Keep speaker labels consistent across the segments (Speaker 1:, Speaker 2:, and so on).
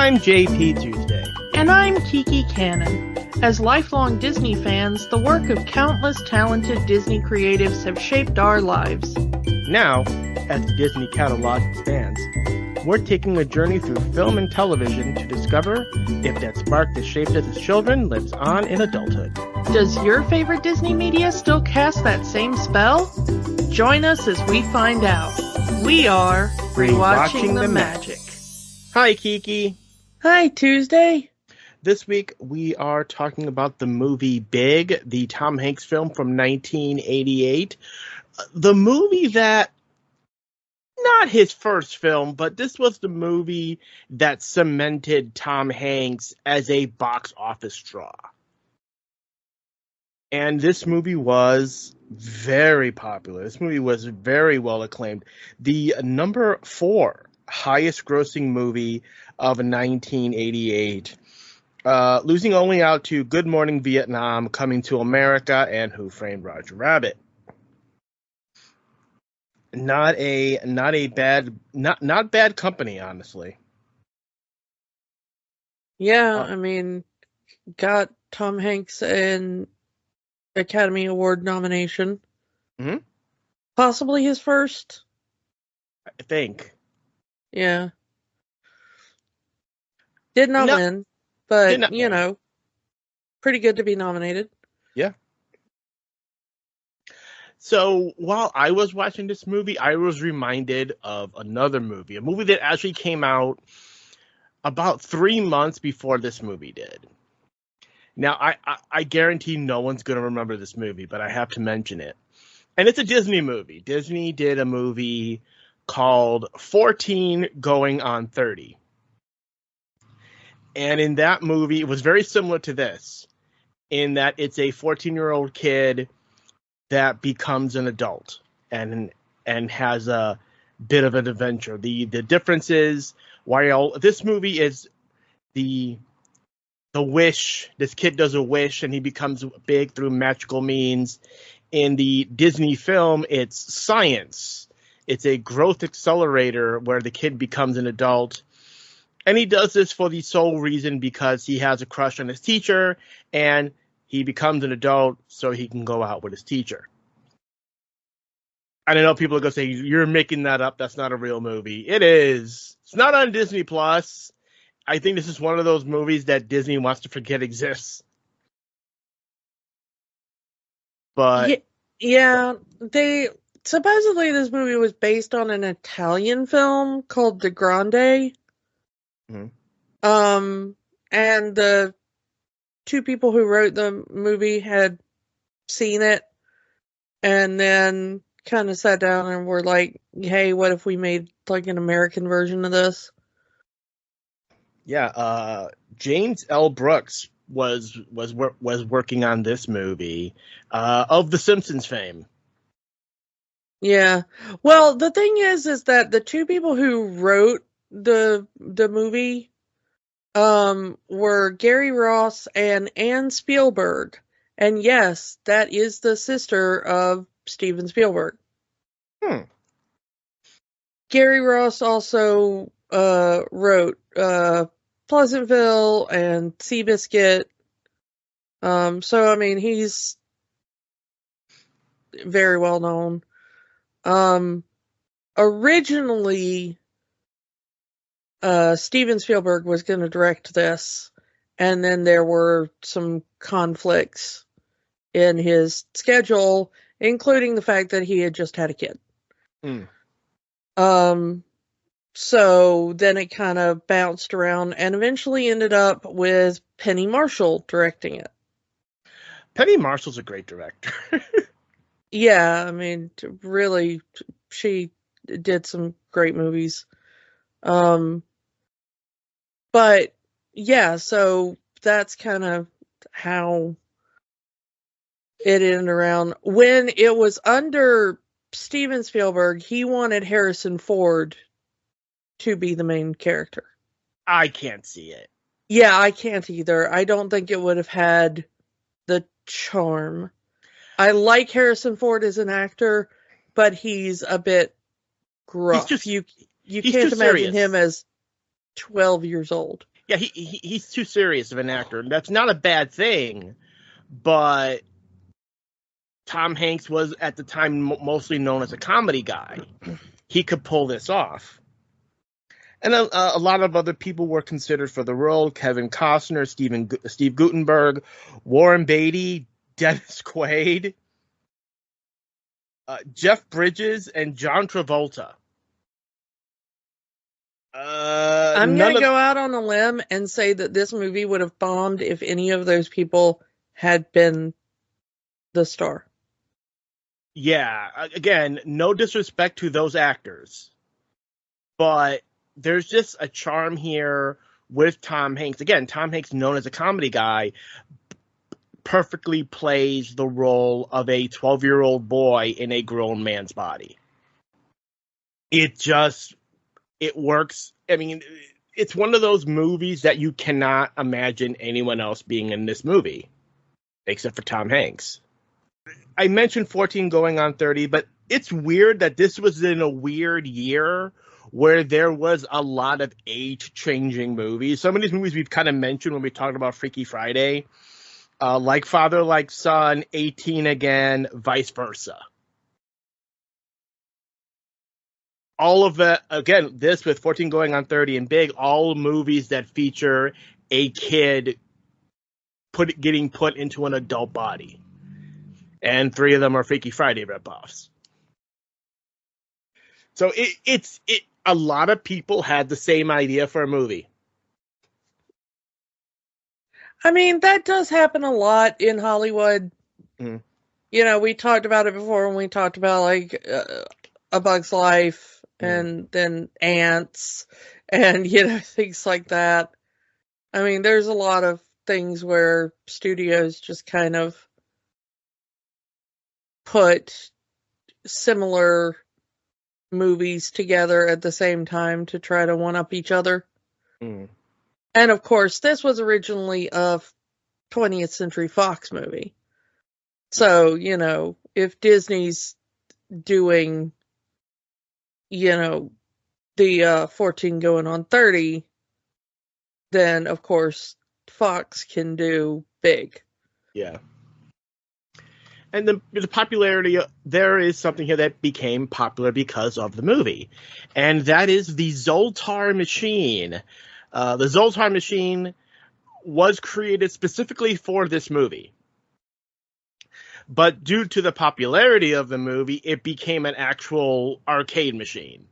Speaker 1: I'm JP Tuesday.
Speaker 2: And I'm Kiki Cannon. As lifelong Disney fans, the work of countless talented Disney creatives have shaped our lives.
Speaker 1: Now, as the Disney catalog expands, we're taking a journey through film and television to discover if that spark that shaped us as children lives on in adulthood.
Speaker 2: Does your favorite Disney media still cast that same spell? Join us as we find out. We are Rewatching the Magic.
Speaker 1: Hi, Kiki.
Speaker 2: Hi, Tuesday.
Speaker 1: This week, we are talking about the movie Big, the Tom Hanks film from 1988. The movie that, not his first film, but this was the movie that cemented Tom Hanks as a box office draw. And this movie was very popular. This movie was very well acclaimed. The number 4 highest grossing movie of 1988. Losing only out to Good Morning Vietnam, Coming to America, and Who Framed Roger Rabbit. Not bad company, honestly.
Speaker 2: Yeah, I mean, got Tom Hanks an Academy Award nomination.
Speaker 1: Mm-hmm.
Speaker 2: Possibly his first.
Speaker 1: I think.
Speaker 2: Yeah. Did not win, but, know, pretty good to be nominated.
Speaker 1: Yeah. So while I was watching this movie, I was reminded of another movie, a movie that actually came out about 3 months before this movie did. Now, I guarantee no one's going to remember this movie, but I have to mention it. And it's a Disney movie. Disney did a movie called 14 Going on 30. And in that movie, it was very similar to this, in that it's a 14-year-old kid that becomes an adult and has a bit of an adventure. The difference is, while this movie is the wish, this kid does a wish and he becomes big through magical means. In the Disney film, it's science. It's a growth accelerator where the kid becomes an adult. And he does this for the sole reason because he has a crush on his teacher and he becomes an adult so he can go out with his teacher. I know people are going to say, you're making that up. That's not a real movie. It is. It's not on Disney Plus. I think this is one of those movies that Disney wants to forget exists. But
Speaker 2: yeah, supposedly this movie was based on an Italian film called De Grande.
Speaker 1: Mm-hmm.
Speaker 2: And the two people who wrote the movie had seen it and then kind of sat down and were like, hey, what if we made like an American version of this?
Speaker 1: Yeah, James L. Brooks was working on this movie of The Simpsons fame.
Speaker 2: Yeah. Well, the thing is that the two people who wrote the movie were Gary Ross and Anne Spielberg. And yes, that is the sister of Steven Spielberg. Gary Ross also wrote Pleasantville and Seabiscuit. So, I mean, he's very well known. Originally, Steven Spielberg was going to direct this, and then there were some conflicts in his schedule, including the fact that he had just had a kid. So then it kind of bounced around and eventually ended up with Penny Marshall directing it.
Speaker 1: Penny Marshall's a great director.
Speaker 2: Yeah, I mean, really, she did some great movies. But yeah, so that's kind of how it ended around. When it was under Steven Spielberg, he wanted Harrison Ford to be the main character.
Speaker 1: I can't see it.
Speaker 2: Yeah, I can't either. I don't think it would have had the charm. I like Harrison Ford as an actor, but he's a bit gruff. You can't imagine him as 12 years old.
Speaker 1: Yeah, he's too serious of an actor. That's not a bad thing, but Tom Hanks was at the time mostly known as a comedy guy. He could pull this off. And a lot of other people were considered for the role: Kevin Costner, Steve Guttenberg, Warren Beatty, Dennis Quaid, Jeff Bridges, and John Travolta.
Speaker 2: I'm going to go out on a limb and say that this movie would have bombed if any of those people had been the star.
Speaker 1: Yeah, again, no disrespect to those actors, but there's just a charm here with Tom Hanks. Again, Tom Hanks, known as a comedy guy, perfectly plays the role of a 12-year-old boy in a grown man's body. It works. I mean, it's one of those movies that you cannot imagine anyone else being in this movie, except for Tom Hanks. I mentioned 14 going on 30, but it's weird that this was in a weird year where there was a lot of age-changing movies. Some of these movies we've kind of mentioned when we talked about Freaky Friday, like Father, Like Son, 18 Again, vice versa. All of that, again, this with 14 going on 30 and Big, all movies that feature a kid getting put into an adult body. And 3 of them are Freaky Friday ripoffs. So a lot of people had the same idea for a movie.
Speaker 2: I mean, that does happen a lot in Hollywood. Mm. You know, we talked about it before when we talked about like A Bug's Life and then Ants and, you know, things like that. I mean, there's a lot of things where studios just kind of put similar movies together at the same time to try to one-up each other. Mm. And of course, this was originally a 20th Century Fox movie. So, you know, if Disney's doing, you know, the 14 going on 30, then of course Fox can do Big.
Speaker 1: Yeah. And the popularity, there is something here that became popular because of the movie. And that is the Zoltar machine. The Zoltar machine was created specifically for this movie. But due to the popularity of the movie, it became an actual arcade machine.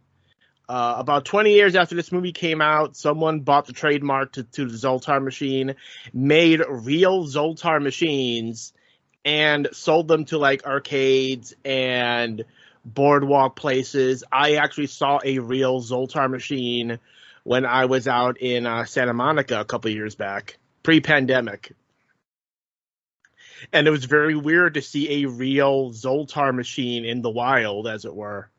Speaker 1: About 20 years after this movie came out, someone bought the trademark to the Zoltar machine, made real Zoltar machines, and sold them to like arcades and boardwalk places. I actually saw a real Zoltar machine when I was out in Santa Monica a couple of years back, pre-pandemic. And it was very weird to see a real Zoltar machine in the wild, as it were.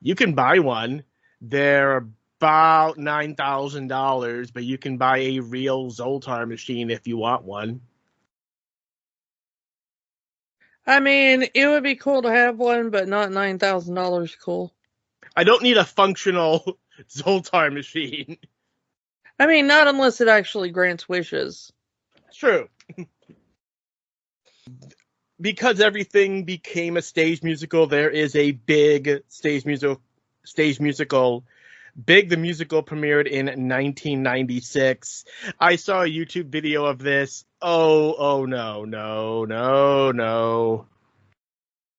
Speaker 1: You can buy one. They're about $9,000, but you can buy a real Zoltar machine if you want one.
Speaker 2: I mean, it would be cool to have one, but not $9,000 cool.
Speaker 1: I don't need a functional Zoltar machine.
Speaker 2: I mean, not unless it actually grants wishes.
Speaker 1: True. Because everything became a stage musical, there is a big stage musical. Big the musical premiered in 1996. I saw a YouTube video of this. Oh no.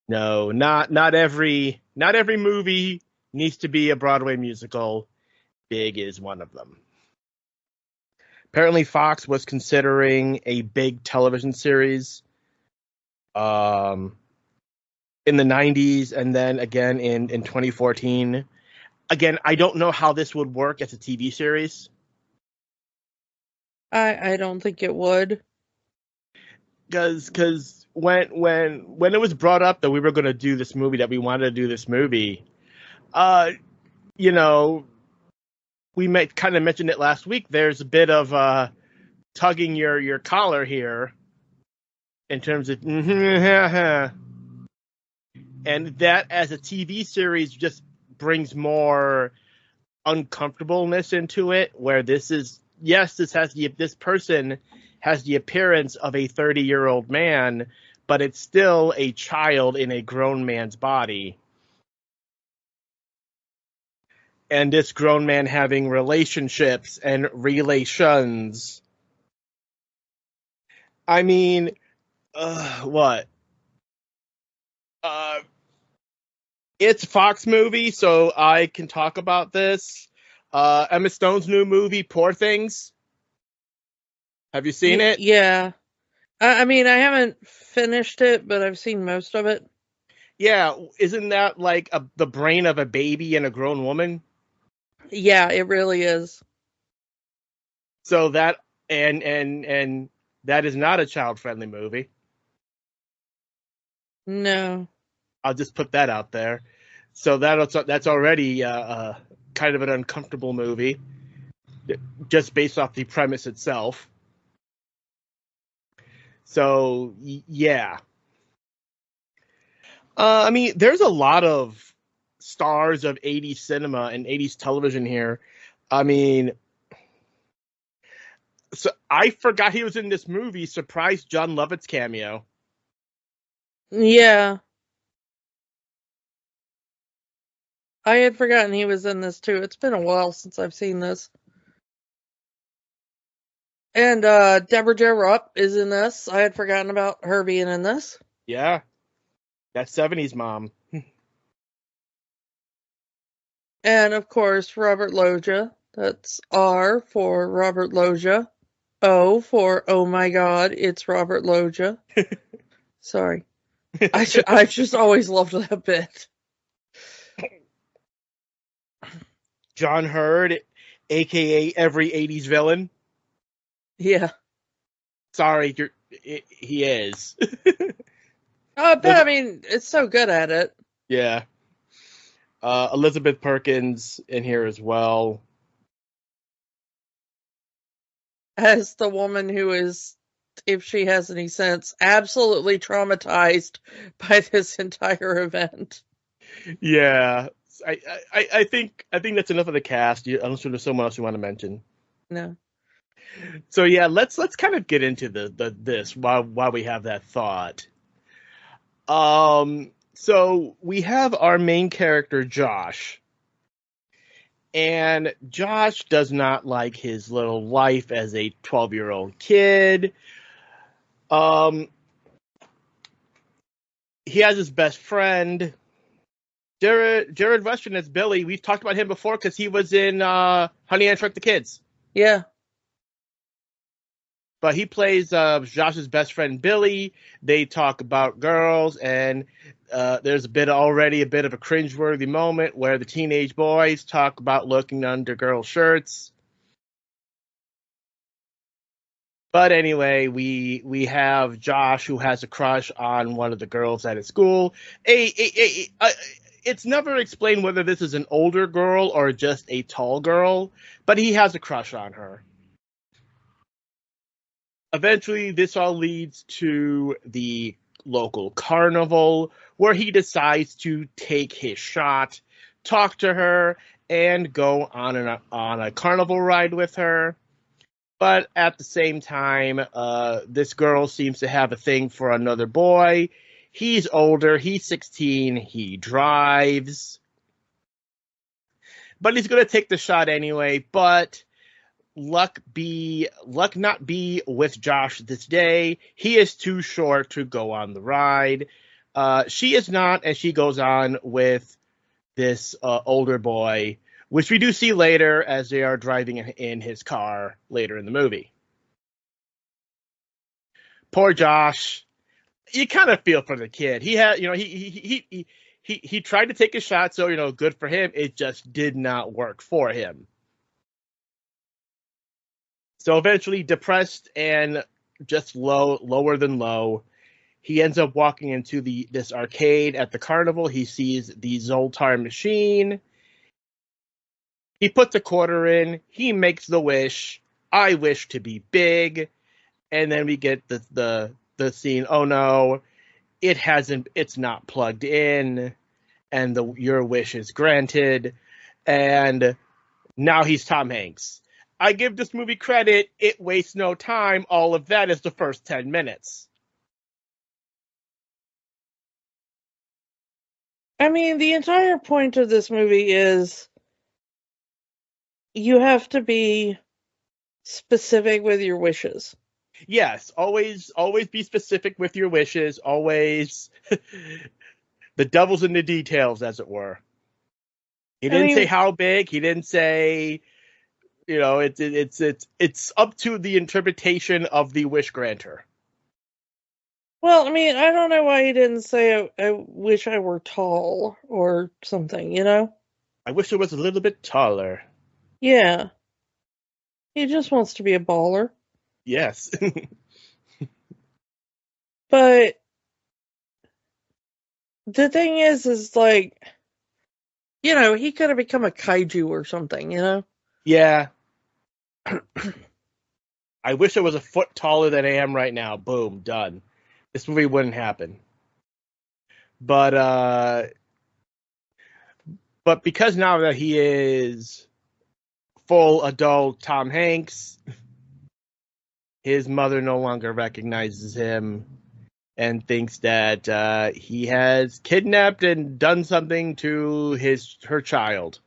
Speaker 1: No, not every movie needs to be a Broadway musical. Big is one of them. Apparently Fox was considering a big television series in the 90s and then again in 2014. Again, I don't know how this would work as a TV series.
Speaker 2: I don't think it would.
Speaker 1: Because when it was brought up that we were going to do this movie, that we wanted to do this movie, you know, we kind of mentioned it last week. There's a bit of tugging your collar here in terms of, and that as a TV series just brings more uncomfortableness into it, where this person has the appearance of a 30-year-old man, but it's still a child in a grown man's body. And this grown man having relationships and relations. I mean, what? It's Fox movie, so I can talk about this. Emma Stone's new movie, Poor Things. Have you seen it?
Speaker 2: Yeah. I mean, I haven't finished it, but I've seen most of it.
Speaker 1: Yeah, isn't that like the brain of a baby and a grown woman?
Speaker 2: Yeah, it really is.
Speaker 1: So that and that is not a child-friendly movie.
Speaker 2: No.
Speaker 1: I'll just put that out there. So that's already kind of an uncomfortable movie, just based off the premise itself. So yeah, I mean, there's a lot of stars of 80s cinema and 80s television here. I mean, so I forgot he was in this movie. Surprise John Lovett's cameo.
Speaker 2: Yeah. I had forgotten he was in this too. It's been a while since I've seen this. And Deborah Jo Rupp is in this. I had forgotten about her being in this.
Speaker 1: Yeah, that 70s mom.
Speaker 2: And of course, Robert Loggia. That's R for Robert Loggia. O for oh my god, it's Robert Loggia. Sorry. I just always loved that bit.
Speaker 1: John Hurd, aka every 80s villain.
Speaker 2: Yeah.
Speaker 1: Sorry, he is.
Speaker 2: But I mean, it's so good at it.
Speaker 1: Yeah. Elizabeth Perkins in here as well.
Speaker 2: As the woman who is, if she has any sense, absolutely traumatized by this entire event.
Speaker 1: Yeah. I think that's enough of the cast. Unless there's someone else you want to mention.
Speaker 2: No.
Speaker 1: So yeah, let's kind of get into this while we have that thought. So we have our main character Josh, and Josh does not like his little life as a 12-year-old kid. He has his best friend, Jared Western as Billy. We've talked about him before because he was in Honey, I Shrunk the Kids.
Speaker 2: Yeah.
Speaker 1: But he plays Josh's best friend Billy. They talk about girls, and there's already a bit of a cringeworthy moment where the teenage boys talk about looking under girls' shirts. But anyway, we have Josh, who has a crush on one of the girls at his school. It's never explained whether this is an older girl or just a tall girl, but he has a crush on her. Eventually, this all leads to the local carnival, where he decides to take his shot, talk to her, and go on a carnival ride with her. But at the same time, this girl seems to have a thing for another boy. He's older. He's 16. He drives. But he's going to take the shot anyway. But luck not be with Josh this day. He is too short to go on the ride. She is not, and she goes on with this older boy, which we do see later as they are driving in his car later in the movie. Poor Josh. You kind of feel for the kid. He had, he tried to take a shot, so good for him. It just did not work for him. So eventually, depressed and just lower than low, he ends up walking into this arcade at the carnival. He sees the Zoltar machine. He puts a quarter in. He makes the wish. I wish to be big. And then we get the scene. Oh no, it's not plugged in, and your wish is granted. And Now he's Tom Hanks. I give this movie credit. It wastes no time. All of that is the first 10 minutes.
Speaker 2: I mean, the entire point of this movie is you have to be specific with your wishes.
Speaker 1: Yes, always be specific with your wishes. Always the devil's in the details, as it were. He
Speaker 2: I
Speaker 1: didn't say
Speaker 2: mean,
Speaker 1: how big. He didn't say, it's up to the interpretation of the wish granter.
Speaker 2: well, I mean, I don't know why he didn't say I wish I were tall or something, you know?
Speaker 1: I wish it was a little bit taller.
Speaker 2: Yeah. He just wants to be a baller.
Speaker 1: Yes.
Speaker 2: But the thing is like, you know, he could have become a kaiju or something, you know?
Speaker 1: Yeah. I wish I was a foot taller than I am right now. Boom, done. This movie wouldn't happen. But because now that he is full adult Tom Hanks, his mother no longer recognizes him and thinks that he has kidnapped and done something to her child.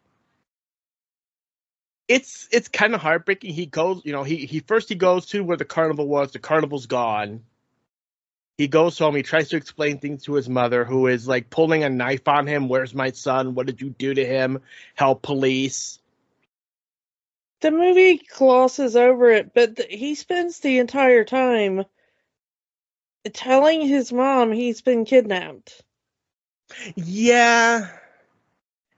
Speaker 1: It's kind of heartbreaking. He goes, he first he goes to where the carnival was. The carnival's gone. He goes home. He tries to explain things to his mother, who is like pulling a knife on him. Where's my son? What did you do to him? Help police.
Speaker 2: The movie glosses over it, but he spends the entire time telling his mom he's been kidnapped.
Speaker 1: Yeah.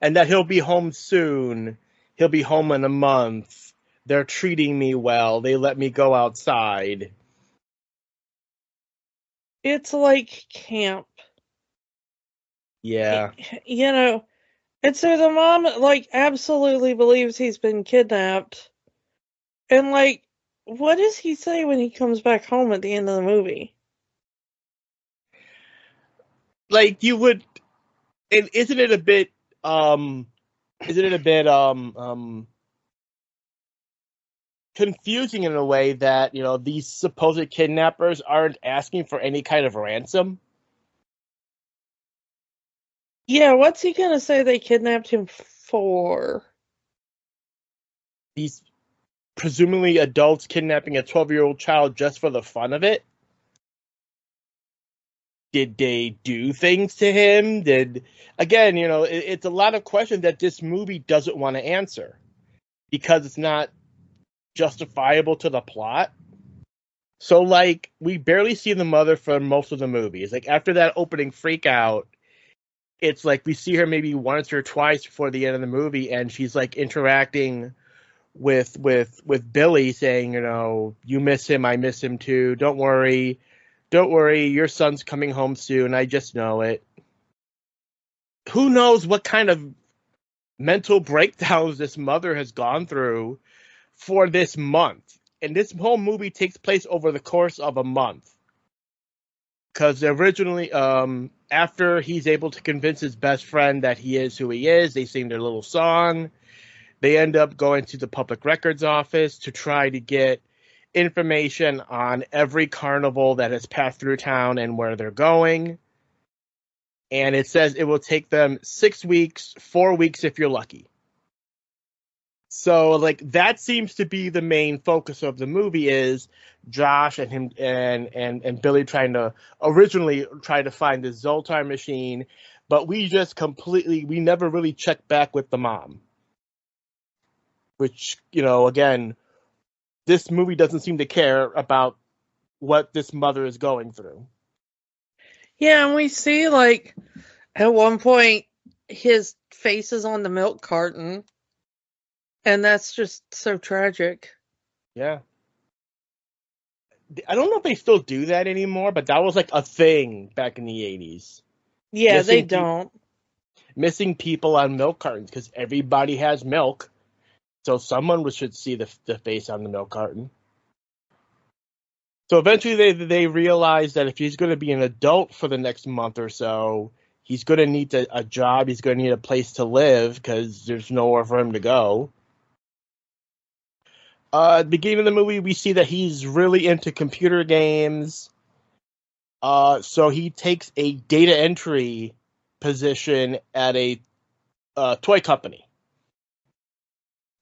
Speaker 1: And that he'll be home soon. He'll be home in a month. They're treating me well. They let me go outside.
Speaker 2: It's like camp.
Speaker 1: Yeah.
Speaker 2: You know, and so the mom, like, absolutely believes he's been kidnapped. And, like, what does he say when he comes back home at the end of the movie?
Speaker 1: Like you would, and isn't it a bit confusing in a way that, these supposed kidnappers aren't asking for any kind of ransom?
Speaker 2: Yeah, what's he gonna say they kidnapped him for?
Speaker 1: These presumably adults kidnapping a 12-year-old child just for the fun of it? Did they do things to him? Again, it's a lot of questions that this movie doesn't want to answer because it's not justifiable to the plot. So, like, we barely see the mother for most of the movie. It's like after that opening freak out, it's like we see her maybe once or twice before the end of the movie, and she's like interacting with Billy, saying, you miss him, I miss him too. Don't worry, your son's coming home soon. I just know it. Who knows what kind of mental breakdowns this mother has gone through for this month. And this whole movie takes place over the course of a month. Because originally, after he's able to convince his best friend that he is who he is, they sing their little song. They end up going to the public records office to try to get information on every carnival that has passed through town and where they're going. And it says it will take them 6 weeks, 4 weeks if you're lucky. So, like, that seems to be the main focus of the movie is Josh and him and Billy trying to originally try to find the Zoltar machine, but we never really check back with the mom. Which, again, this movie doesn't seem to care about what this mother is going through.
Speaker 2: Yeah, and we see, like, at one point, his face is on the milk carton, and that's just so tragic.
Speaker 1: Yeah. I don't know if they still do that anymore, but that was like a thing back in the 80s.
Speaker 2: Yeah, they don't.
Speaker 1: Missing people on milk cartons because everybody has milk. So someone should see the face on the milk carton. So eventually they realize that if he's going to be an adult for the next month or so, he's going to need a job. He's going to need a place to live because there's nowhere for him to go. At the beginning of the movie, we see that he's really into computer games. So he takes a data entry position at a toy company.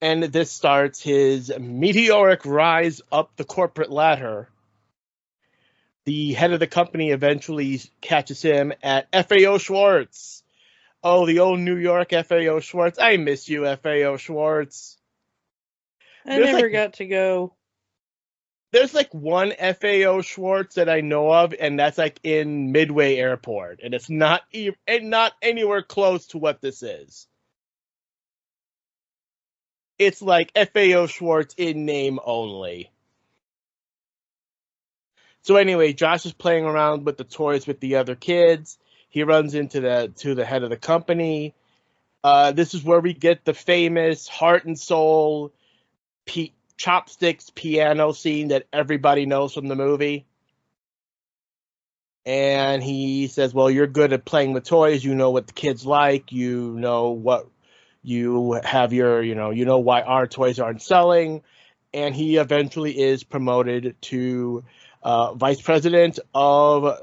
Speaker 1: And this starts his meteoric rise up the corporate ladder. The head of the company eventually catches him at FAO Schwartz. Oh, the old New York FAO Schwartz. I miss you, FAO Schwartz.
Speaker 2: I never got to go.
Speaker 1: There's like one FAO Schwartz that I know of, and that's like in Midway Airport, and it's not anywhere close to what this is. It's like FAO Schwartz in name only. So anyway, Josh is playing around with the toys with the other kids. He runs into the head of the company. This is where we get the famous heart and soul chopsticks piano scene that everybody knows from the movie. And he says, well, you're good at playing with toys. You know what the kids like. You know what you have you know why our toys aren't selling. And he eventually is promoted to vice president of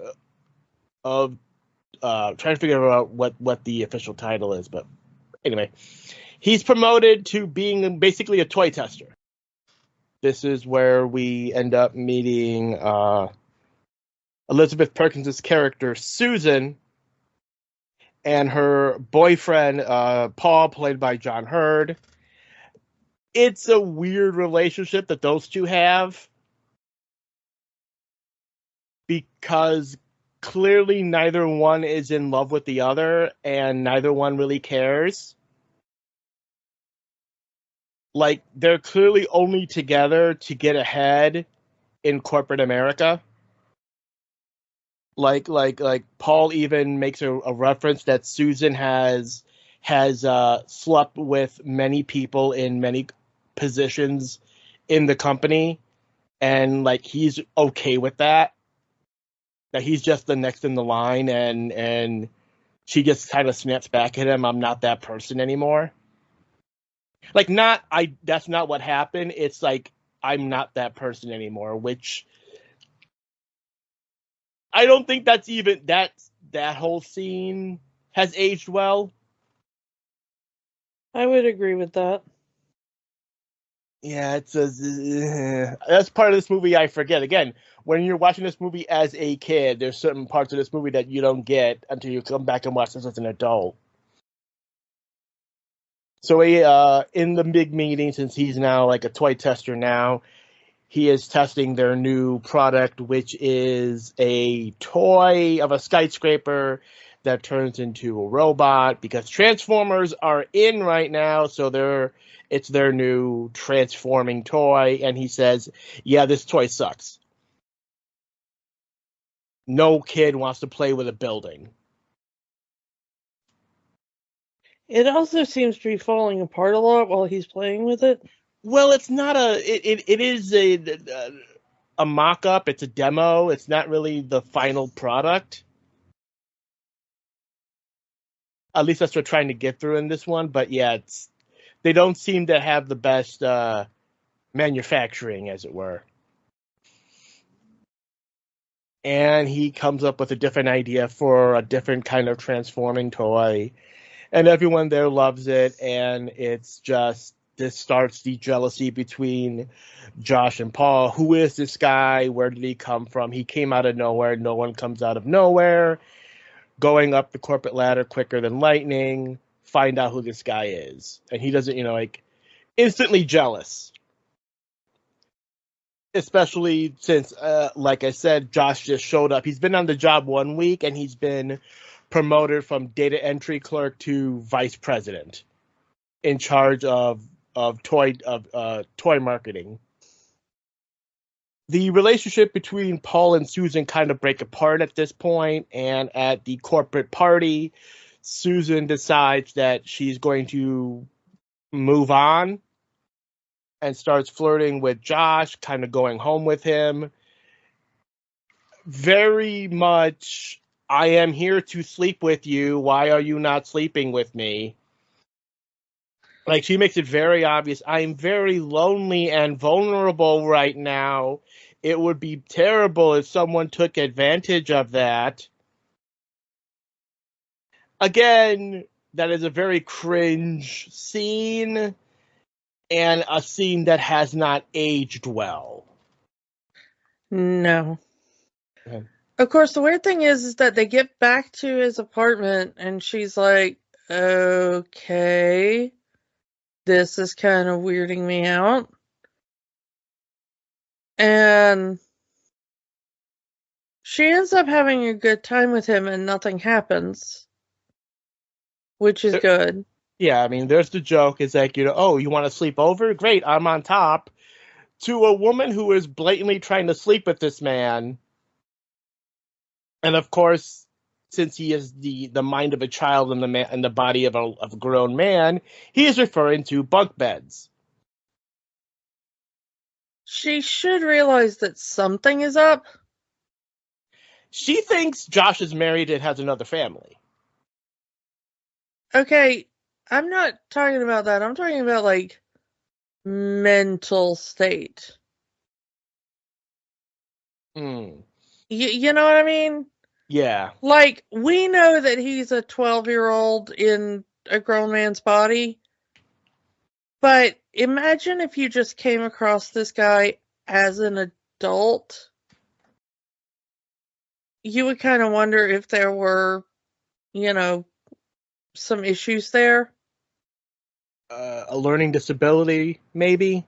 Speaker 1: trying to figure out what the official title is. But anyway, he's promoted to being basically a toy tester. This is where we end up meeting Elizabeth Perkins' character, Susan, and her boyfriend, Paul, played by John Hurd. It's a weird relationship that those two have because clearly neither one is in love with the other and neither one really cares. Like, they're clearly only together to get ahead in corporate America. Like Paul even makes a reference that Susan has slept with many people in many positions in the company, and like he's okay with that. That he's just the next in the line, and she just kind of snaps back at him. I'm not that person anymore. Like, that's not what happened. It's like, I'm not that person anymore, which I don't think that's even that whole scene has aged well.
Speaker 2: I would agree with that.
Speaker 1: Yeah, that's part of this movie I forget. Again, when you're watching this movie as a kid, there's certain parts of this movie that you don't get until you come back and watch this as an adult. So in the big meeting, since he's now like a toy tester now, he is testing their new product, which is a toy of a skyscraper that turns into a robot, because Transformers are in right now, so it's their new transforming toy. And he says, yeah, this toy sucks. No kid wants to play with a building.
Speaker 2: It also seems to be falling apart a lot while he's playing with it.
Speaker 1: Well, it's not it is a mock-up. It's a demo. It's not really the final product. At least that's what we're trying to get through in this one. But yeah, they don't seem to have the best manufacturing, as it were. And he comes up with a different idea for a different kind of transforming toy. And everyone there loves it. And it's just, this starts the jealousy between Josh and Paul. Who is this guy? Where did he come from? He came out of nowhere. No one comes out of nowhere. Going up the corporate ladder quicker than lightning. Find out who this guy is. And he doesn't, like, instantly jealous. Especially since, like I said, Josh just showed up. He's been on the job 1 week, and he's been promoted from data entry clerk to vice president in charge of toy marketing. The relationship between Paul and Susan kind of break apart at this point, and at the corporate party, Susan decides that she's going to move on and starts flirting with Josh, kind of going home with him. Very much, I am here to sleep with you. Why are you not sleeping with me? Like, she makes it very obvious, I'm very lonely and vulnerable right now. It would be terrible if someone took advantage of that. Again, that is a very cringe scene, and a scene that has not aged well.
Speaker 2: No.
Speaker 1: Okay.
Speaker 2: Of course, the weird thing is that they get back to his apartment and she's like, okay, this is kind of weirding me out. And she ends up having a good time with him and nothing happens, which is good.
Speaker 1: Yeah, I mean, there's the joke. It's like, oh, you want to sleep over? Great, I'm on top. To a woman who is blatantly trying to sleep with this man. And of course, since he is the mind of a child and the body of a grown man, he is referring to bunk beds.
Speaker 2: She should realize that something is up.
Speaker 1: She thinks Josh is married and has another family.
Speaker 2: Okay, I'm not talking about that. I'm talking about, like, mental state. You know what I mean?
Speaker 1: Yeah.
Speaker 2: Like, we know that he's a 12-year-old in a grown man's body, but imagine if you just came across this guy as an adult. You would kind of wonder if there were, some issues there.
Speaker 1: A learning disability, maybe?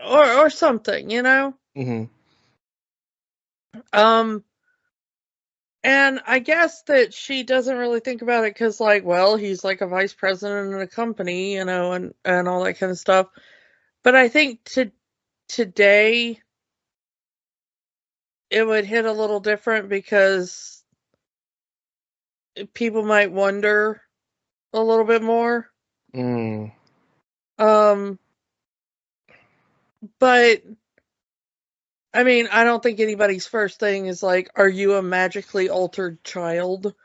Speaker 2: Or something, you know?
Speaker 1: Mm-hmm.
Speaker 2: And I guess that she doesn't really think about it because, like, well, he's like a vice president in a company, and all that kind of stuff. But I think today it would hit a little different because people might wonder a little bit more. But I mean, I don't think anybody's first thing is like, are you a magically altered child?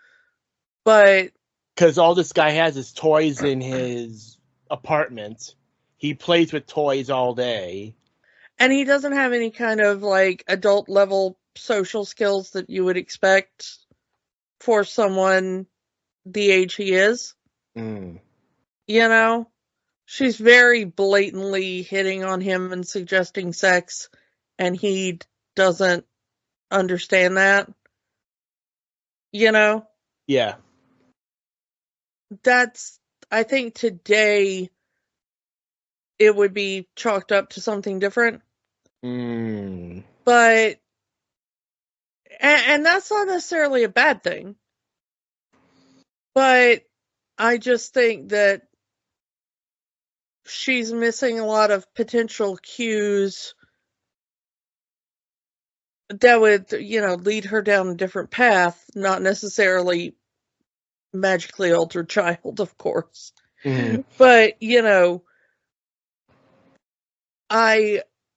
Speaker 2: But
Speaker 1: because all this guy has is toys in his apartment. He plays with toys all day.
Speaker 2: And he doesn't have any kind of, like, adult level social skills that you would expect for someone the age he is. You know? She's very blatantly hitting on him and suggesting sex, and he doesn't understand that. You know?
Speaker 1: Yeah.
Speaker 2: I think today it would be chalked up to something different. But, and that's not necessarily a bad thing. But I just think that she's missing a lot of potential cues that would, lead her down a different path, not necessarily magically altered child, of course. But,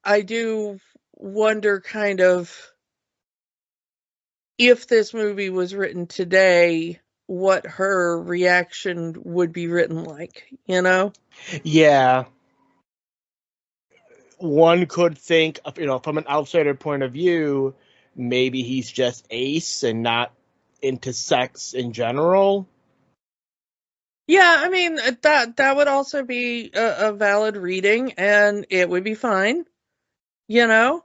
Speaker 2: I do wonder kind of if this movie was written today, what her reaction would be written like,
Speaker 1: Yeah. One could think, from an outsider point of view, maybe he's just ace and not into sex in general.
Speaker 2: Yeah, I mean, that would also be a valid reading, and it would be fine, But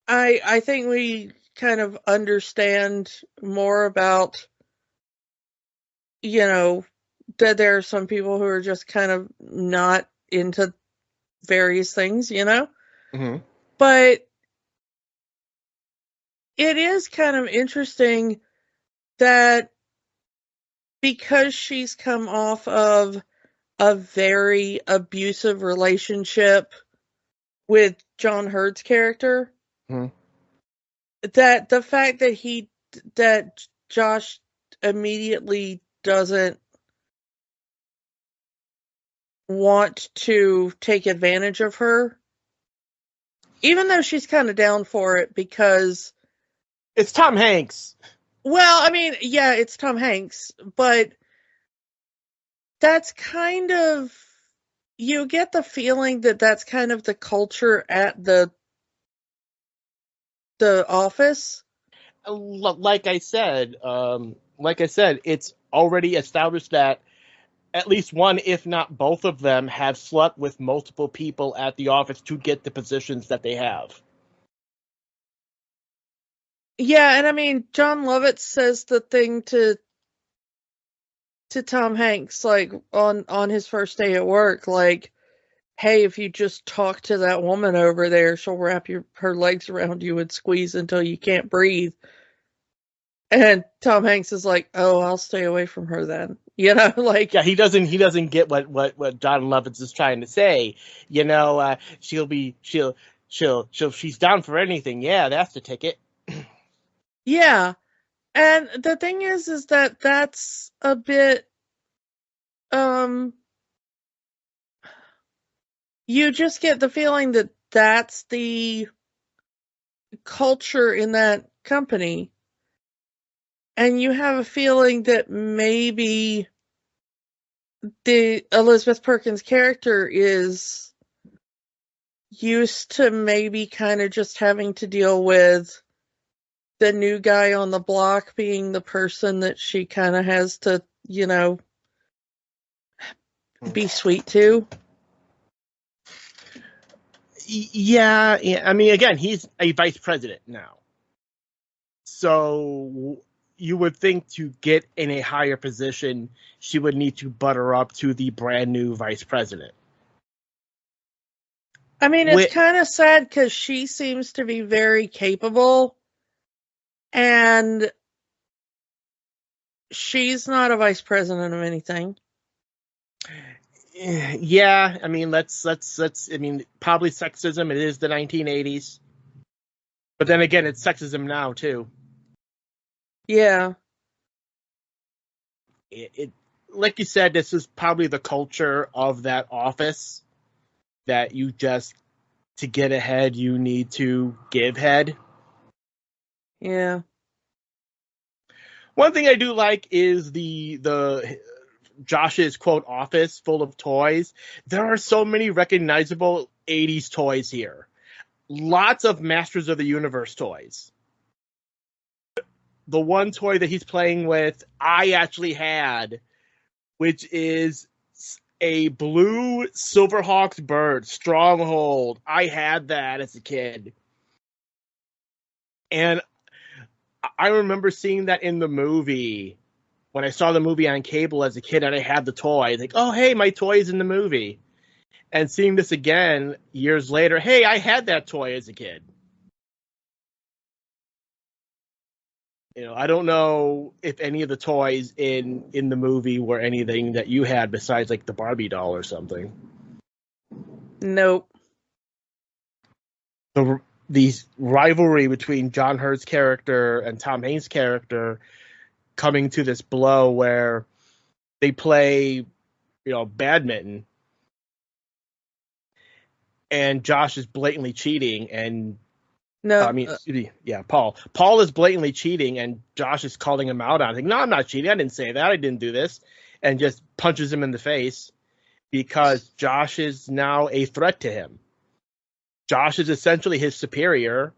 Speaker 2: I think we kind of understand more about, that there are some people who are just kind of not into various things, But it is kind of interesting that because she's come off of a very abusive relationship with John Hurd's character, that the fact that Josh immediately doesn't want to take advantage of her, even though she's kind of down for it because
Speaker 1: it's Tom Hanks.
Speaker 2: Well, I mean, yeah, it's Tom Hanks, but that's kind of, you get the feeling that that's kind of the culture at the office.
Speaker 1: Like I said, it's already established that at least one, if not both of them, have slept with multiple people at the office to get the positions that they have.
Speaker 2: Yeah, and I mean, John Lovitz says the thing to Tom Hanks, like on his first day at work, like, hey, if you just talk to that woman over there, she'll wrap her legs around you and squeeze until you can't breathe. And Tom Hanks is like, oh, I'll stay away from her then. Like,
Speaker 1: Yeah, he doesn't get what John Lovitz is trying to say. She'll she's down for anything. Yeah, that's the ticket.
Speaker 2: yeah. And the thing is that that's a bit, um, you just get the feeling that that's the culture in that company. And you have a feeling that maybe the Elizabeth Perkins character is used to maybe kind of just having to deal with the new guy on the block being the person that she kind of has to, be sweet to.
Speaker 1: Yeah, yeah. I mean, again, he's a vice president now, so you would think to get in a higher position, she would need to butter up to the brand new vice president.
Speaker 2: I mean, it's kind of sad because she seems to be very capable, and she's not a vice president of anything.
Speaker 1: Yeah, I mean, let's. I mean, probably sexism. It is the 1980s, but then again, it's sexism now too.
Speaker 2: Yeah.
Speaker 1: It like you said, this is probably the culture of that office that you just to get ahead, you need to give head.
Speaker 2: Yeah.
Speaker 1: One thing I do like is the Josh's quote office full of toys. There are so many recognizable 80s toys here. Lots of Masters of the Universe toys. The one toy that he's playing with, I actually had, which is a blue Silverhawks bird, Stronghold. I had that as a kid. And I remember seeing that in the movie when I saw the movie on cable as a kid and I had the toy. Like, oh, hey, my toy's in the movie. And seeing this again years later, hey, I had that toy as a kid. I don't know if any of the toys in the movie were anything that you had besides like the Barbie doll or something.
Speaker 2: Nope.
Speaker 1: The rivalry between John Hurt's character and Tom Hanks' character coming to this blow where they play, badminton, and Josh is blatantly cheating, and
Speaker 2: No.
Speaker 1: I mean, Paul is blatantly cheating, and Josh is calling him out on it. Like, no, I'm not cheating. I didn't say that. I didn't do this, and just punches him in the face because Josh is now a threat to him. Josh is essentially his superior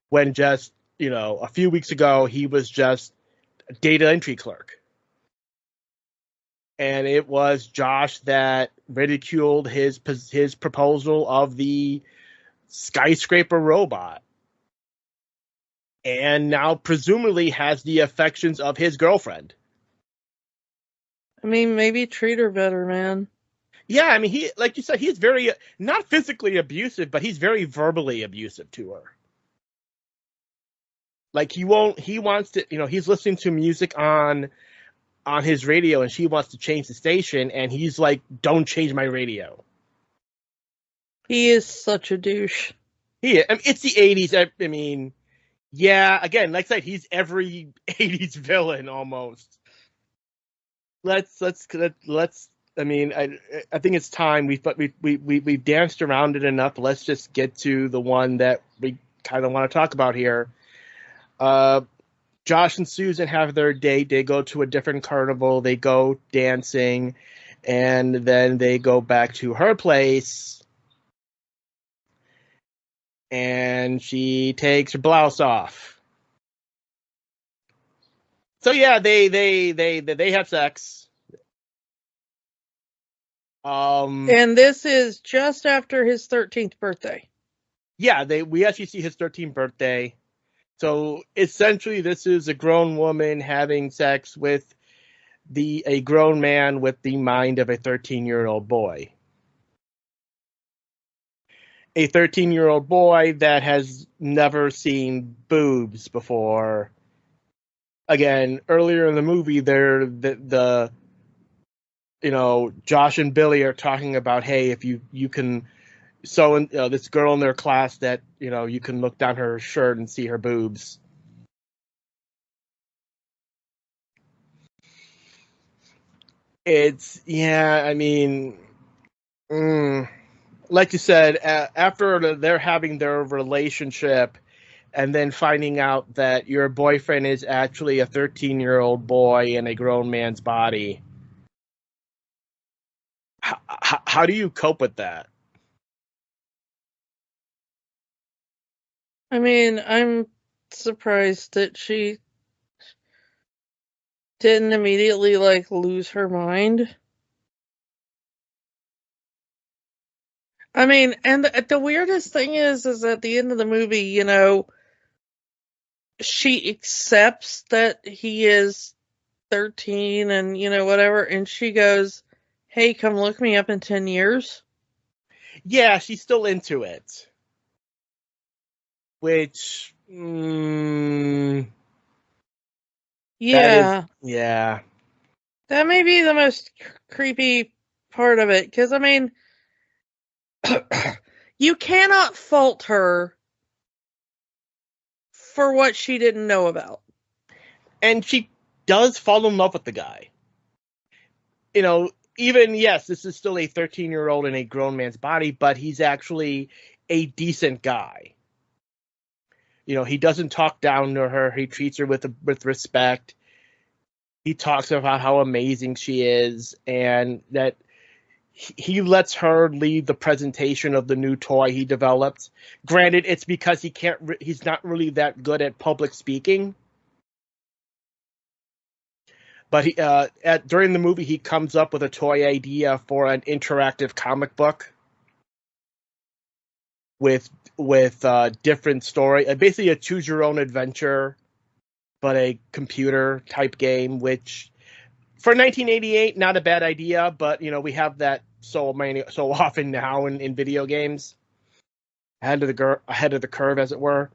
Speaker 1: when just, a few weeks ago, he was just a data entry clerk. And it was Josh that ridiculed his proposal of the skyscraper robot. And now presumably has the affections of his girlfriend.
Speaker 2: I mean, maybe treat her better, man.
Speaker 1: Yeah, I mean, he, like you said, he's very, not physically abusive, but he's very verbally abusive to her. Like he wants to, he's listening to music on his radio and she wants to change the station and he's like, don't change my radio.
Speaker 2: He is such a douche.
Speaker 1: I mean, it's the 80s. I mean, yeah, again, like I said, he's every 80s villain almost. Let's I mean, I think it's time we've danced around it enough. Let's just get to the one that we kind of want to talk about here. Josh and Susan have their date. They go to a different carnival. They go dancing, and then they go back to her place, and she takes her blouse off. So yeah, they have sex.
Speaker 2: And this is just after his 13th birthday.
Speaker 1: Yeah, we actually see his 13th birthday. So essentially, this is a grown woman having sex with a grown man with the mind of a 13-year-old boy. A 13-year-old boy that has never seen boobs before. Again, earlier in the movie, Josh and Billy are talking about, hey, if you can, this girl in their class that you can look down her shirt and see her boobs. I mean, like you said, after they're having their relationship, and then finding out that your boyfriend is actually a 13-year-old boy in a grown man's body. How do you cope with that?
Speaker 2: I mean, I'm surprised that she didn't immediately, lose her mind. I mean, and the weirdest thing is at the end of the movie, she accepts that he is 13 and, whatever, and she goes, hey, come look me up in 10 years.
Speaker 1: Yeah, she's still into it. Which, yeah. Yeah.
Speaker 2: That may be the most creepy part of it, because, I mean, you cannot fault her for what she didn't know about.
Speaker 1: And she does fall in love with the guy. Even, yes, this is still a 13-year-old in a grown man's body, but he's actually a decent guy. He doesn't talk down to her. He treats her with respect. He talks about how amazing she is, and that he lets her lead the presentation of the new toy he developed. Granted, it's because he's not really that good at public speaking. But during the movie, he comes up with a toy idea for an interactive comic book with different story, basically a choose your own adventure, but a computer type game. Which for 1988, not a bad idea, but we have that so often now in video games, ahead of the curve, as it were.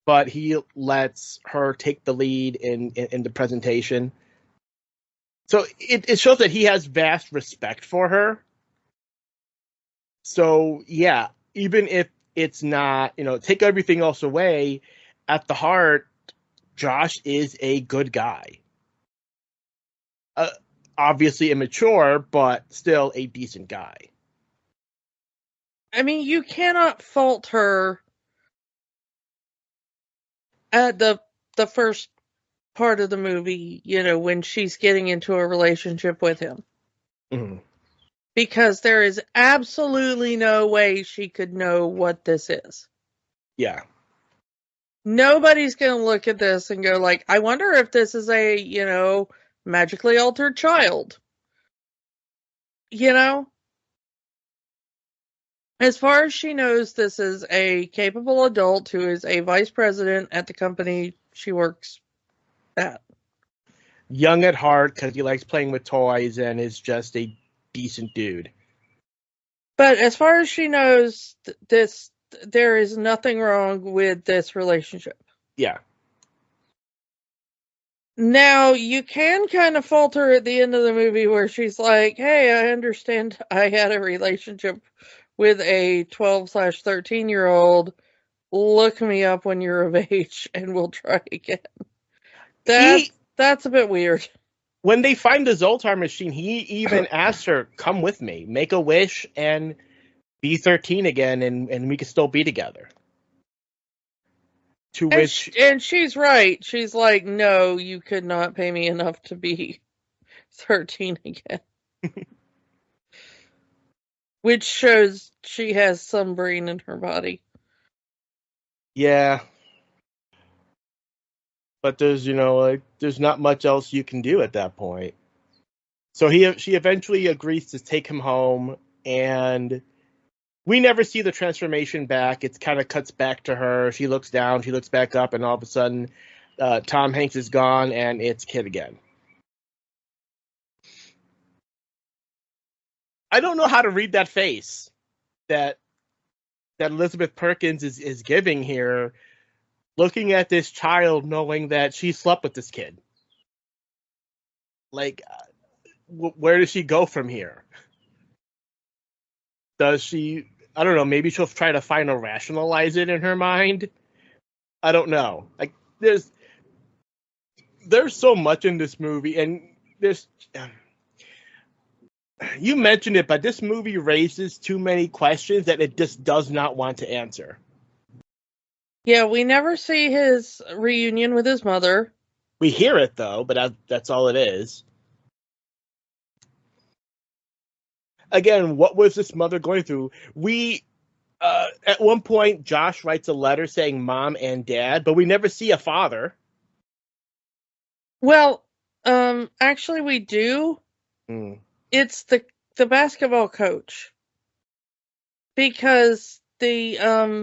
Speaker 1: But he lets her take the lead in the presentation. So it shows that he has vast respect for her. So yeah, even if it's not, take everything else away, at the heart, Josh is a good guy. Obviously immature, but still a decent guy.
Speaker 2: I mean, you cannot fault her at the first part of the movie, when she's getting into a relationship with him.
Speaker 1: Mm-hmm.
Speaker 2: Because there is absolutely no way she could know what this is.
Speaker 1: Yeah.
Speaker 2: Nobody's going to look at this and go like, I wonder if this is a, magically altered child. As far as she knows, this is a capable adult who is a vice president at the company she works at.
Speaker 1: Young at heart because he likes playing with toys and is just a decent dude.
Speaker 2: But as far as she knows, there is nothing wrong with this relationship.
Speaker 1: Yeah.
Speaker 2: Now, you can kind of fault her at the end of the movie where she's like, hey, I understand I had a relationship with a 12/13-year-old. Look me up when you're of age and we'll try again. That's a bit weird.
Speaker 1: When they find the Zoltar machine, he even asks her, come with me, make a wish, and be 13 again, and we can still be together. To which,
Speaker 2: and she's right. She's like, no, you could not pay me enough to be 13 again. Which shows she has some brain in her body.
Speaker 1: yeah, but there's, there's not much else you can do at that point. So she eventually agrees to take him home, and we never see the transformation back. It kind of cuts back to her. She looks down, she looks back up, and all of a sudden, Tom Hanks is gone, and it's Kid again. I don't know how to read that face that Elizabeth Perkins is giving here, looking at this child, knowing that she slept with this kid. Like, where does she go from here? Does she? I don't know. Maybe she'll try to find a rationalize it in her mind. I don't know. Like, there's so much in this movie, and there's. You mentioned it, but this movie raises too many questions that it just does not want to answer.
Speaker 2: Yeah, we never see his reunion with his mother.
Speaker 1: We hear it, though, but that's all it is. Again, what was this mother going through? At one point, Josh writes a letter saying mom and dad, but we never see a father.
Speaker 2: Well, actually we do. It's the basketball coach. Because his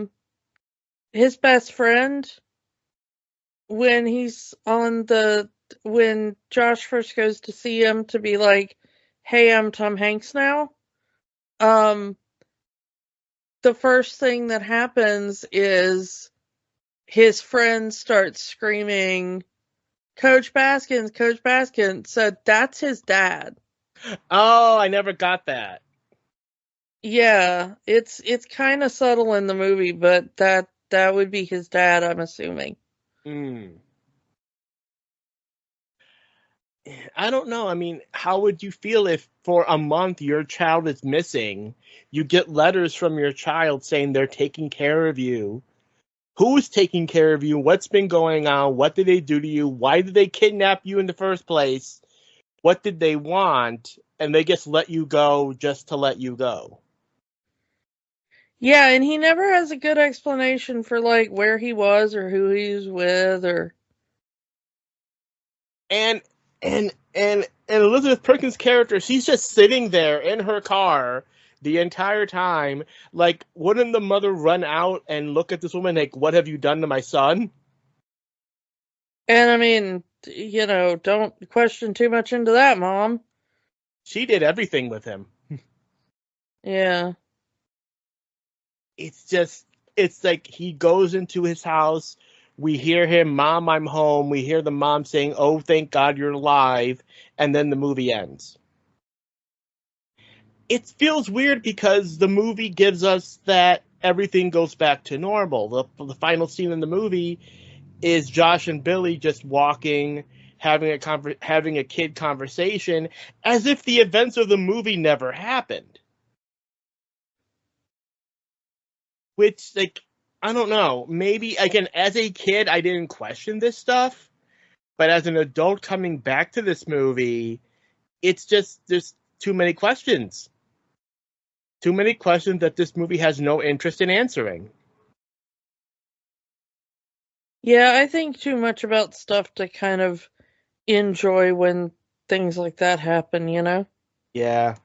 Speaker 2: best friend, when Josh first goes to see him to be like, hey, I'm Tom Hanks now, the first thing that happens is his friend starts screaming, Coach Baskins said that's his dad.
Speaker 1: Oh, I never got that.
Speaker 2: Yeah, it's kind of subtle in the movie, but that would be his dad, I'm assuming.
Speaker 1: I don't know. I mean, how would you feel if for a month your child is missing? You get letters from your child saying they're taking care of you. Who's taking care of you? What's been going on? What did they do to you? Why did they kidnap you in the first place? What did they want? And they just let you go just to let you go.
Speaker 2: Yeah, and he never has a good explanation for like where he was or who he was with or
Speaker 1: And Elizabeth Perkins' character, she's just sitting there in her car the entire time. Like, wouldn't the mother run out and look at this woman like, what have you done to my son?
Speaker 2: And I mean, don't question too much into that, Mom.
Speaker 1: She did everything with him.
Speaker 2: Yeah.
Speaker 1: It's like he goes into his house. We hear him, Mom, I'm home. We hear the mom saying, oh, thank God you're alive. And then the movie ends. It feels weird because the movie gives us that everything goes back to normal. The final scene in the movie is Josh and Billy just walking, having a kid conversation, as if the events of the movie never happened. Which, like, I don't know. Maybe, again, as a kid, I didn't question this stuff. But as an adult coming back to this movie, it's just, there's too many questions. Too many questions that this movie has no interest in answering.
Speaker 2: Yeah, I think too much about stuff to kind of enjoy when things like that happen, you know?
Speaker 1: Yeah.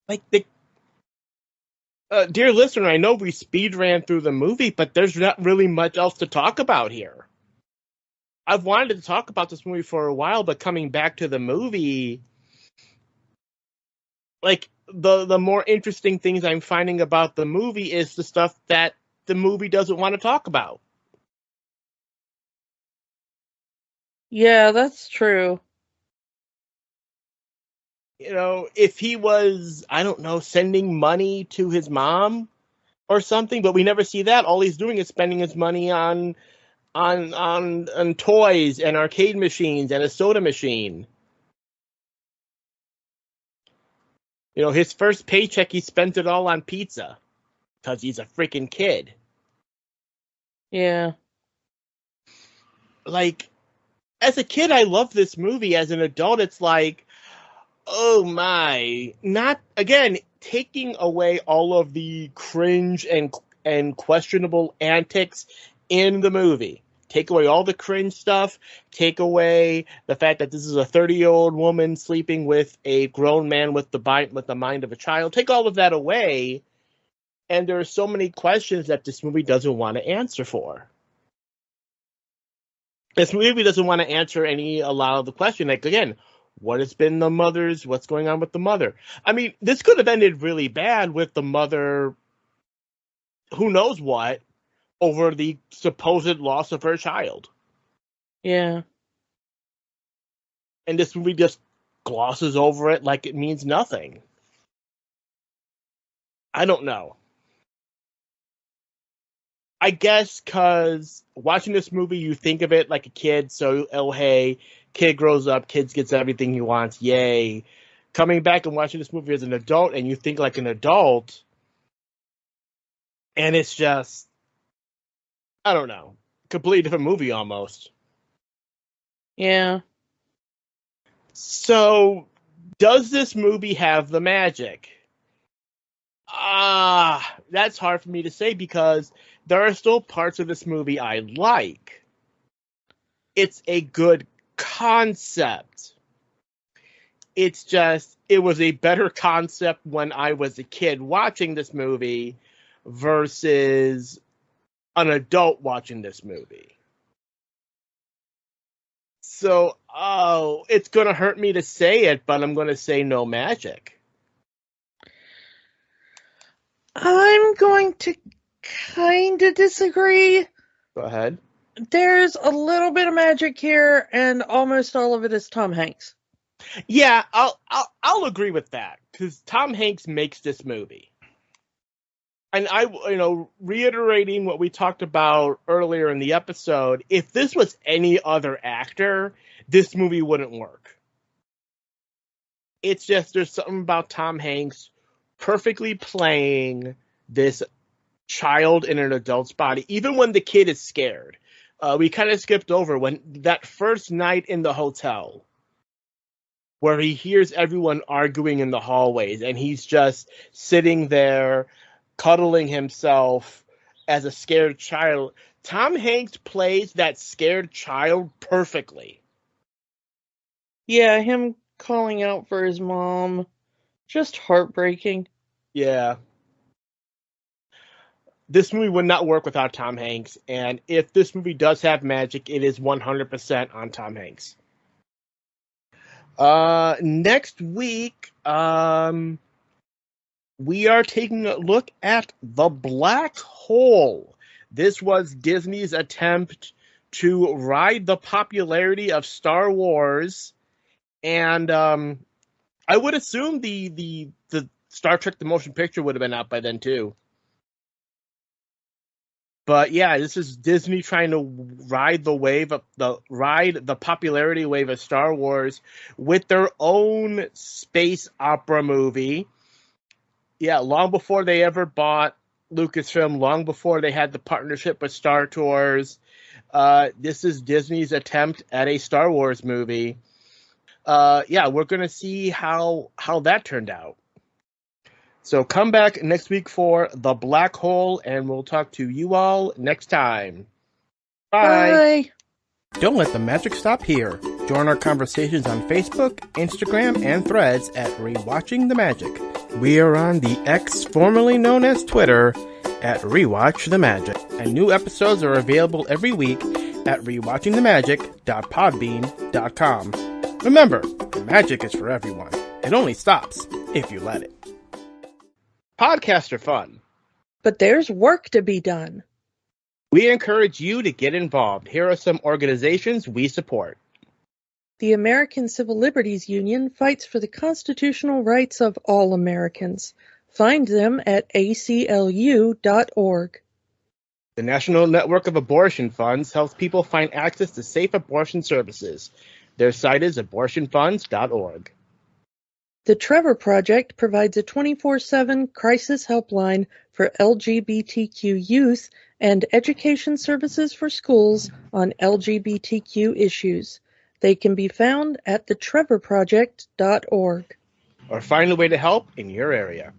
Speaker 1: Like, dear listener, I know we speed ran through the movie, but there's not really much else to talk about here. I've wanted to talk about this movie for a while, but coming back to the movie, like, the more interesting things I'm finding about the movie is the stuff that the movie doesn't want to talk about.
Speaker 2: Yeah, that's true.
Speaker 1: If he was, I don't know, sending money to his mom or something, but we never see that. All he's doing is spending his money on toys and arcade machines and a soda machine. His first paycheck, he spent it all on pizza because he's a freaking kid.
Speaker 2: Yeah.
Speaker 1: Like, as a kid, I loved this movie. As an adult, it's like, oh my. Not, again, taking away all of the cringe and questionable antics in the movie. Take away all the cringe stuff. Take away the fact that this is a 30-year-old woman sleeping with a grown man with the mind of a child. Take all of that away, and there are so many questions that this movie doesn't want to answer for. This movie doesn't want to answer a lot of the question. Like, again, what's going on with the mother? I mean, this could have ended really bad with the mother, who knows what, over the supposed loss of her child.
Speaker 2: Yeah.
Speaker 1: And this movie just glosses over it like it means nothing. I don't know. I guess because watching this movie, you think of it like a kid. So, oh, hey, kid grows up, kids gets everything he wants. Yay. Coming back and watching this movie as an adult, and you think like an adult, and it's just, I don't know, completely different movie almost.
Speaker 2: Yeah.
Speaker 1: So, does this movie have the magic? That's hard for me to say because there are still parts of this movie I like. It's a good concept. It's just, it was a better concept when I was a kid watching this movie versus an adult watching this movie. So, it's going to hurt me to say it, but I'm going to say no magic.
Speaker 2: I'm going to kind of disagree.
Speaker 1: Go ahead.
Speaker 2: There's a little bit of magic here, and almost all of it is Tom Hanks.
Speaker 1: Yeah, I'll agree with that because Tom Hanks makes this movie. And reiterating what we talked about earlier in the episode, if this was any other actor, this movie wouldn't work. It's just, there's something about Tom Hanks perfectly playing this child in an adult's body, even when the kid is scared. We kind of skipped over when that first night in the hotel where he hears everyone arguing in the hallways and he's just sitting there cuddling himself as a scared child. Tom Hanks plays that scared child perfectly.
Speaker 2: Yeah, him calling out for his mom. Just heartbreaking.
Speaker 1: Yeah. This movie would not work without Tom Hanks, and if this movie does have magic, it is 100% on Tom Hanks. Next week, we are taking a look at The Black Hole. This was Disney's attempt to ride the popularity of Star Wars, and I would assume the Star Trek the Motion Picture would have been out by then too. But yeah, this is Disney trying to ride the popularity wave of Star Wars with their own space opera movie. Yeah, long before they ever bought Lucasfilm, long before they had the partnership with Star Tours. This is Disney's attempt at a Star Wars movie. Yeah, we're going to see how that turned out. So come back next week for The Black Hole, and we'll talk to you all next time. Bye. Don't let the magic stop here. Join our conversations on Facebook, Instagram, and Threads at Rewatching the Magic. We are on the X, formerly known as Twitter, at Rewatch the Magic. And new episodes are available every week at rewatchingthemagic.podbean.com. Remember, the magic is for everyone. It only stops if you let it. Podcasts are fun.
Speaker 2: But there's work to be done.
Speaker 1: We encourage you to get involved. Here are some organizations we support.
Speaker 2: The American Civil Liberties Union fights for the constitutional rights of all Americans. Find them at aclu.org.
Speaker 1: The National Network of Abortion Funds helps people find access to safe abortion services. Their site is abortionfunds.org.
Speaker 2: The Trevor Project provides a 24/7 crisis helpline for LGBTQ youth and education services for schools on LGBTQ issues. They can be found at thetrevorproject.org.
Speaker 1: Or find a way to help in your area.